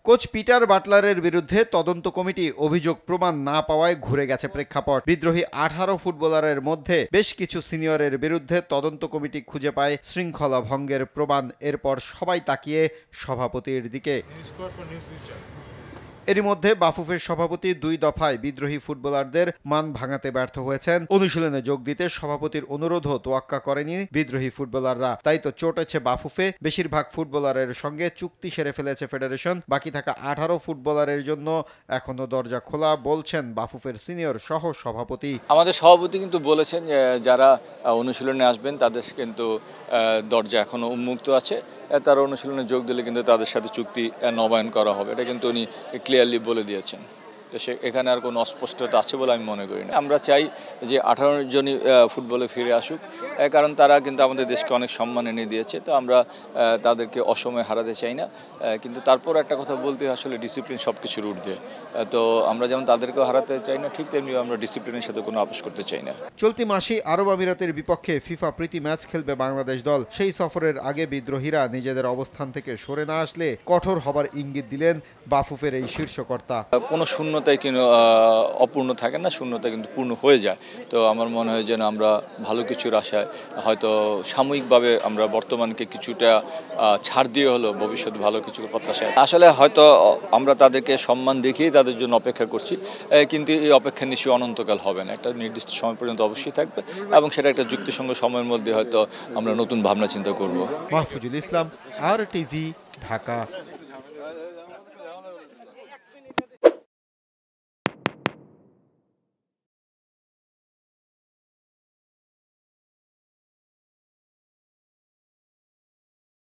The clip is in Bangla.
কোচ পিটার বাটলারের বিরুদ্ধে তদন্ত কমিটি অভিযোগ প্রমাণ না পাওয়ায় ঘুরে গেছে প্রেক্ষাপট। বিদ্রোহী 18 ফুটবলারের মধ্যে বেশ কিছু সিনিয়রের বিরুদ্ধে তদন্ত কমিটি খুঁজে পায় শৃঙ্খলা ভঙ্গের প্রমাণ। এরপর সবাই তাকিয়ে সভাপতির দিকে। এরই মধ্যে বাফুফের সভাপতি 2 দফায় বিদ্রোহী ফুটবলারদের মান ভাঙাতে ব্যর্থ হয়েছেন। অনুশীলনে যোগ দিতে সভাপতির অনুরোধও তোয়াক্কা করেনি বিদ্রোহী ফুটবলাররা। তাই তো চটেছে বাফুফে। বেশিরভাগ ফুটবলারের সঙ্গে চুক্তি সেরে ফেলেছে ফেডারেশন। বাকি থাকা 18 ফুটবলারের জন্য এখনো দরজা খোলা বলছেন বাফুফের সিনিয়র সহ সভাপতি। আমাদের সভাপতি কিন্তু বলেছেন যে যারা অনুশীলনে আসবেন তাদের কিন্তু দরজা এখনো উন্মুক্ত আছে। তারা অনুশীলনে যোগ দিলে কিন্তু তাদের সাথে চুক্তি নবায়ন করা হবে, এটা কিন্তু উনি ক্লিয়ারলি বলে দিয়েছেন। তো এখানে আর কোনো অস্পষ্টতা আছে বলে আমি মনে করি না। আমরা চাই যে 18 জনই ফুটবলে ফিরে আসুক, কারণ তারা কিন্তু আমাদের দেশকে অনেক সম্মান এনে দিয়েছে। তো আমরা তাদেরকে অসময়ে হারাতে চাই না, কিন্তু তারপর একটা কথা বলতে আসলে ডিসিপ্লিন সব কিছুর ঊর্ধ্বে। তো আমরা যেমন তাদেরকেও হারাতে চাই না, ঠিক তেমনি আমরা ডিসিপ্লিনের সাথে কোনো আপোষ করতে চাই না। চলতি মাসেই আরব আমিরাতের বিপক্ষে ফিফা প্রীতি ম্যাচ খেলবে বাংলাদেশ দল। সেই সফরের আগে বিদ্রোহীরা নিজেদের অবস্থান থেকে সরে না আসলে কঠোর হবার ইঙ্গিত দিলেন বাফুফের এই শীর্ষকর্তা। কোনো শূন্যতায় কিন্তু অপূর্ণ থাকে না, শূন্যতা কিন্তু পূর্ণ হয়ে যায়। তো আমার মনে হয় যেন আমরা ভালো কিছুর আশায় হয়তো সাময়িকভাবে আমরা বর্তমানকে কিছুটা ছাড় দিয়ে হলো ভবিষ্যৎ ভালো কিছু প্রত্যাশায় আসলে হয়তো আমরা তাদেরকে সম্মান দেখিয়ে তাদের জন্য অপেক্ষা করছি, কিন্তু এই অপেক্ষা নিশ্চয়ই অনন্তকাল হবে না। একটা নির্দিষ্ট সময় পর্যন্ত অবশ্যই থাকবে এবং সেটা একটা যুক্তিসঙ্গত সময়ের মধ্যে হয়তো আমরা নতুন ভাবনা চিন্তা করব। মাহফুজুল ইসলাম, RTV, ঢাকা।